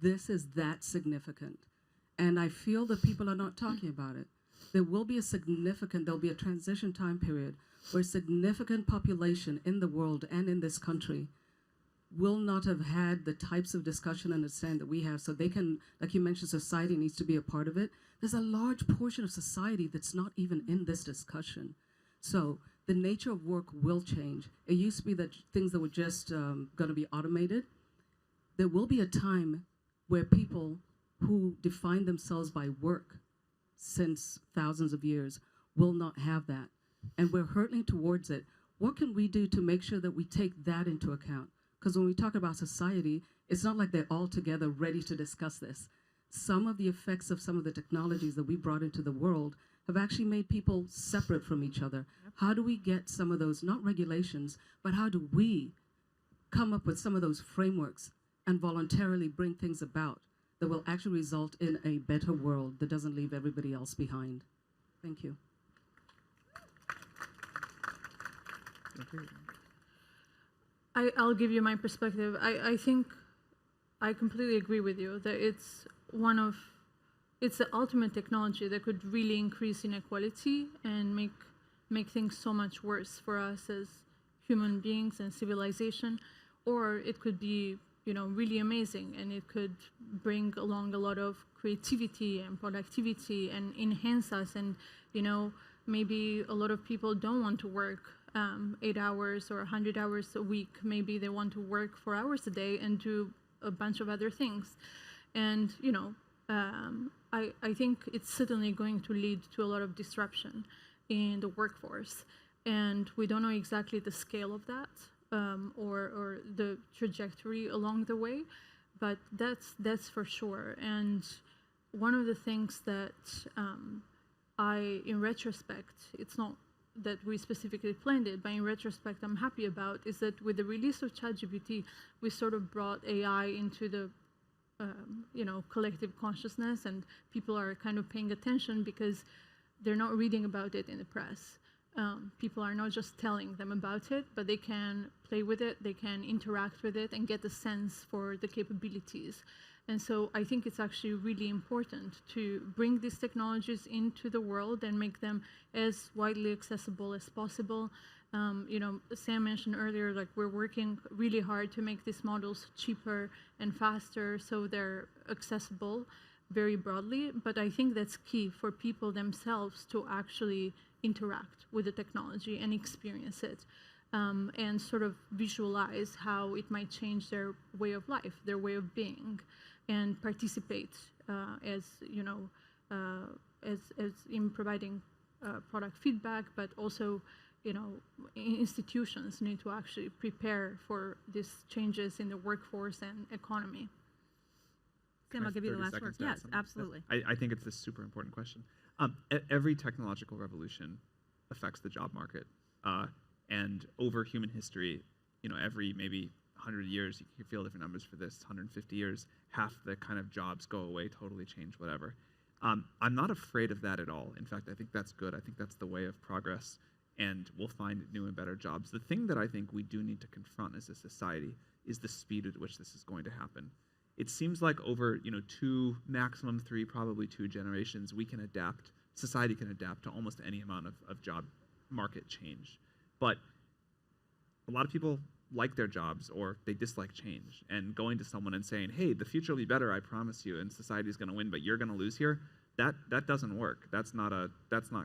this is that significant. And I feel that people are not talking about it. There'll be a transition time period where a significant population in the world and in this country will not have had the types of discussion and understand that we have, so they can, like you mentioned, society needs to be a part of it. There's a large portion of society that's not even in this discussion. So the nature of work will change. It used to be that things that were just going to be automated. There will be a time where people who define themselves by work since thousands of years will not have that. And we're hurtling towards it. What can we do to make sure that we take that into account? Because when we talk about society, it's not like they're all together ready to discuss this. Some of the effects of some of the technologies that we brought into the world have actually made people separate from each other. How do we get some of those, not regulations, but how do we come up with some of those frameworks and voluntarily bring things about that will actually result in a better world that doesn't leave everybody else behind? Thank you. I'll give you my perspective. I think I completely agree with you that it's the ultimate technology that could really increase inequality and make things so much worse for us as human beings and civilization. Or it could be, really amazing, and it could bring along a lot of creativity and productivity and enhance us. And maybe a lot of people don't want to work 8 hours or 100 hours a week. Maybe they want to work 4 hours a day and do a bunch of other things. And I think it's certainly going to lead to a lot of disruption in the workforce. And we don't know exactly the scale of that or the trajectory along the way, but that's for sure. And one of the things that in retrospect, it's not that we specifically planned it, but in retrospect I'm happy about, is that with the release of ChatGPT, we sort of brought AI into the collective consciousness, and people are kind of paying attention because they're not reading about it in the press. People are not just telling them about it, but they can play with it, they can interact with it and get a sense for the capabilities. And so I think it's actually really important to bring these technologies into the world and make them as widely accessible as possible. Sam mentioned earlier, like, we're working really hard to make these models cheaper and faster so they're accessible very broadly. But I think that's key for people themselves to actually interact with the technology and experience it. And sort of visualize how it might change their way of life, their way of being, and participate as in providing product feedback, but also, institutions need to actually prepare for these changes in the workforce and economy. Sam, I'll give you the last word. Yes, absolutely. I think it's a super important question. Every technological revolution affects the job market. And over human history, every maybe 100 years, you can feel different numbers for this, 150 years, half the kind of jobs go away, totally change, whatever. I'm not afraid of that at all. In fact, I think that's good. I think that's the way of progress, and we'll find new and better jobs. The thing that I think we do need to confront as a society is the speed at which this is going to happen. It seems like over 2, maximum 3, probably 2 generations, we can adapt, society can adapt to almost any amount of job market change. But a lot of people like their jobs or they dislike change, and going to someone and saying, hey, the future will be better, I promise you, and society's going to win, but you're going to lose here, that doesn't work. That's not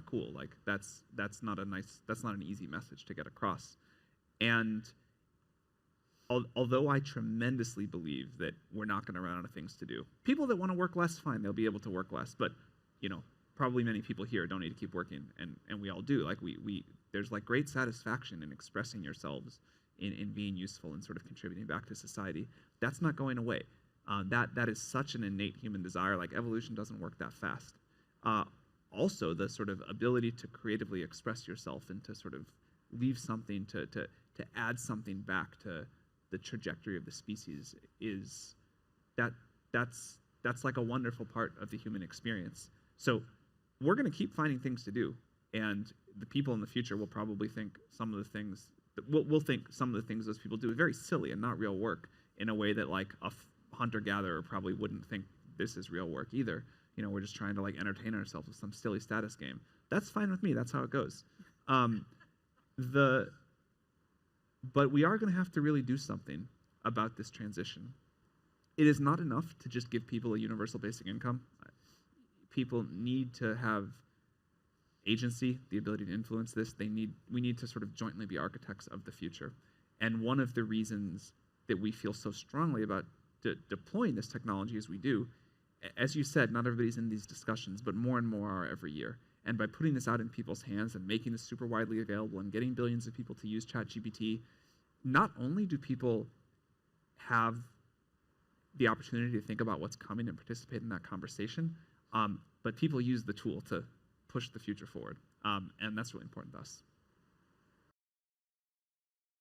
cool. Like, that's not an easy message to get across. And although I tremendously believe that we're not going to run out of things to do, people that want to work less, fine, they'll be able to work less, but probably many people here don't need to keep working, and we all do. Like, there's like great satisfaction in expressing yourselves, in being useful and sort of contributing back to society. That's not going away. That is such an innate human desire. Like, evolution doesn't work that fast. Also, the sort of ability to creatively express yourself and to sort of leave something, to add something back to the trajectory of the species that's like a wonderful part of the human experience. So we're going to keep finding things to do, and the people in the future will probably think some of the things, we'll think some of the things those people do is very silly and not real work, in a way that like hunter-gatherer probably wouldn't think this is real work either. You know, we're just trying to like entertain ourselves with some silly status game. That's fine with me. That's how it goes. But we are going to have to really do something about this transition. It is not enough to just give people a universal basic income. People need to have agency, the ability to influence this. We need to sort of jointly be architects of the future. And one of the reasons that we feel so strongly about deploying this technology as we do, as you said, not everybody's in these discussions, but more and more are every year. And by putting this out in people's hands and making this super widely available and getting billions of people to use ChatGPT, not only do people have the opportunity to think about what's coming and participate in that conversation, but people use the tool to push the future forward. And that's really important to us.